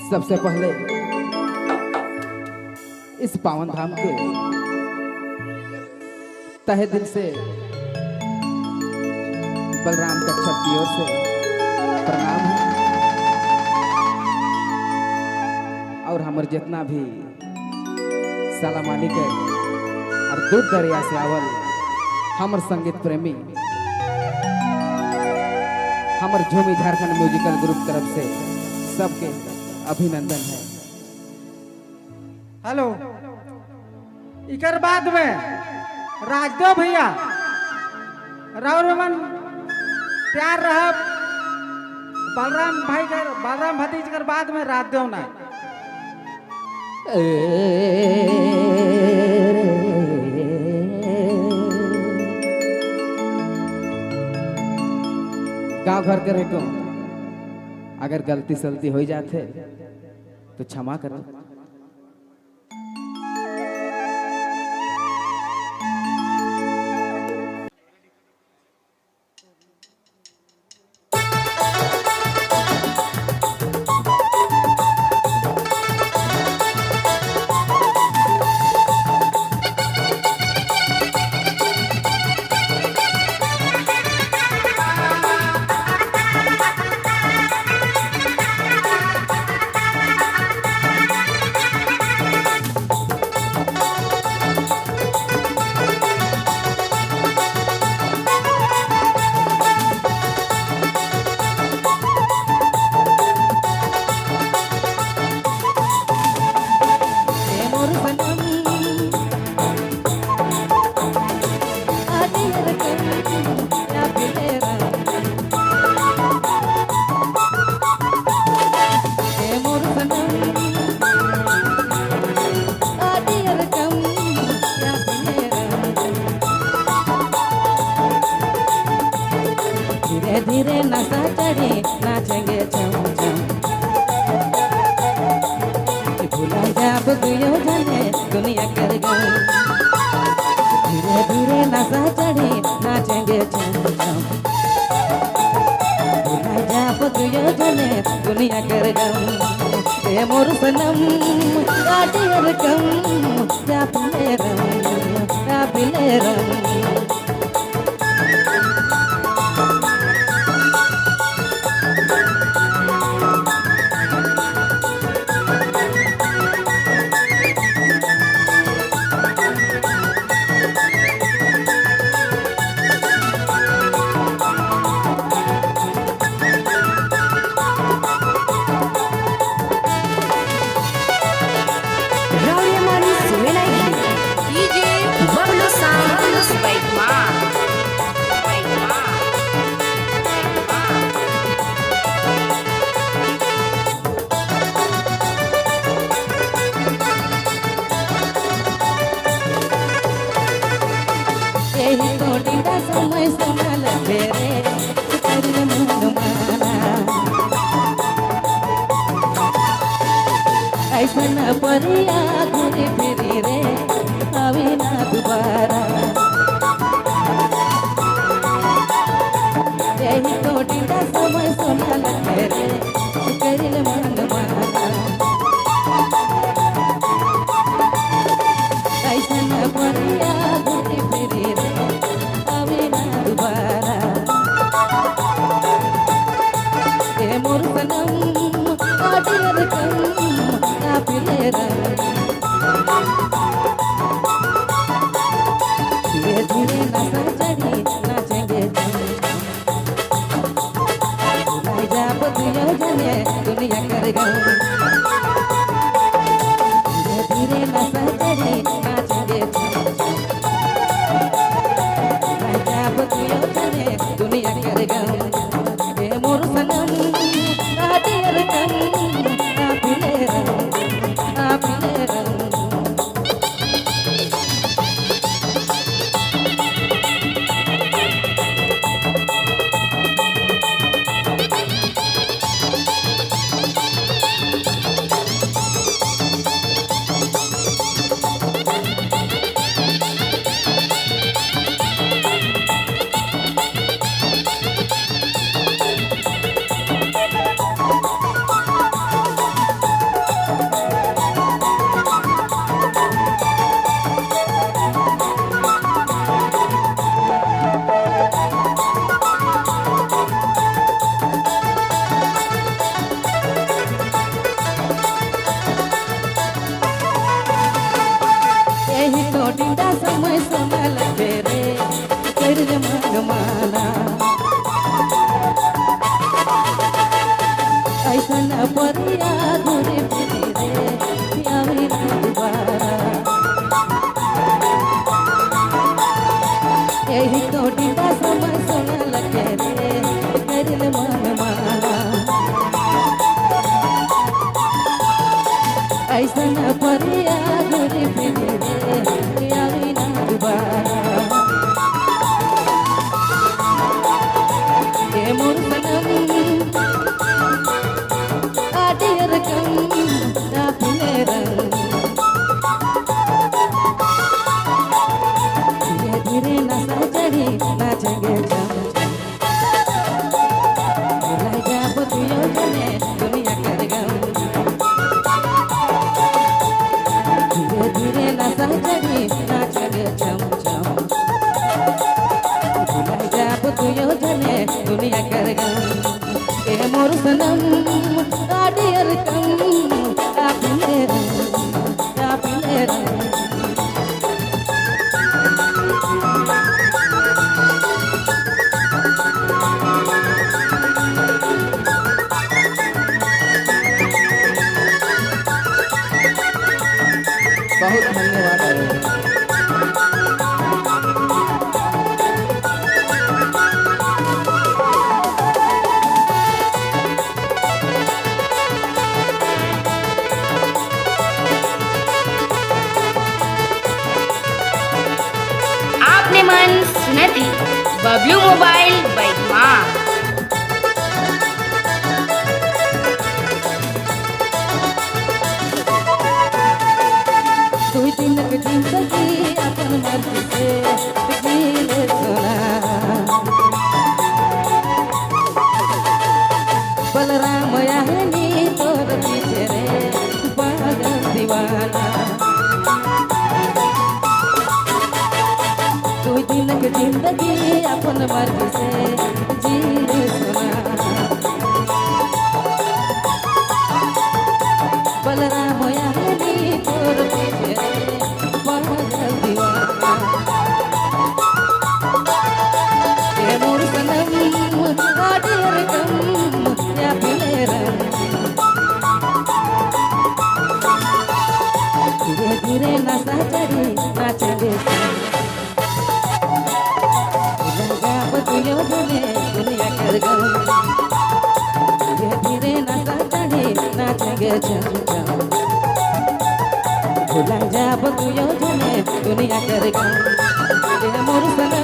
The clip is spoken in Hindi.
सबसे पहले इस पावन धाम के तहे दिल से बलराम कच्छप की ओर से प्रणाम है। और हमारे जितना भी साला मालिक है और दूर दरिया से आवल हमर संगीत प्रेमी हमर झूमी झारखंड म्यूजिकल ग्रुप तरफ से सबके अभिनंदन है। हेलो इकर बाद में राजदेव भैया राव रमन प्यार रहा बलराम भाई कर बलराम भतीज कर बाद में राजदेव ना गाँव घर के रहो अगर गलती सलती हो जाते तो क्षमा करो। धीरे धीरे नशा चढ़े नाचेंगे चम चम भूला जब दुयो जाने दुनिया कर गई। धीरे धीरे नशा चढ़े नाचेंगे चम चम भूला जब दुयो जाने दुनिया कर गई। ए मोर सनम काटे रकम या पिले रंग या पिले रंग समय संभल फेरे कर मन माना ऐसा न परिया घूरी फिरी रे अभी ना दोबारा। यही कोटि का समय संभल फेरे कर मन माना ऐसा न परिया घूरी फिरी रे मोर सनम काटे रकम या पिले रंग धीरे धीरे नशा चढ़ी नाचेंगे भुला जब दुयो जाने दुनिया कर गई। धीरे धीरे नशा चढ़ी नाचेंगे भुला जब दुयो जाने दुनिया कर गई। मोर सनम काटे रकम या पिले रंग या पिले रंग परिया घूरी फिरी रे आवी ना दोबारा यही तो डीडा समय सोना लगे रे करिल मन माला ऐसन परिया घूरी फिरी रे आवी ना दोबारा ये मोर सनम आडियर कम ना फिले रंग धीरे धीरे नशा चढ़ी नाचेंगे जम भुला जाब तुयो जने दुनिया कर गम धीरे धीरे नशा चढ़ी नाचेंगे जम जम भुला जाब तुयो जने दुनिया कर गम ए मोर सनम आडियर कम आ फिले रंग बहुत धन्यवाद अरुण। आपने मन सुनती बबलू मोबाइल बैठमा दुई दिन के जिंदगी अपन मर्जी से जीले सोना बलराम यानी तोर पीछे रे पागल दीवाना दुई दिन के जिंदगी अपन मर्जी से जीले सोना बलराम यानी तोर पीछे पागल दीवाना ये मोर सनम आडियर कम या फिले रंग धीरे धीरे नशा चढ़ी नाचेंगे लगा बतुयो जने दुनिया कर गम धीरे धीरे नशा चढ़ी नाचेंगे जम जम भुला जाब तुयो जने दुनिया कर गम ये मोर सनम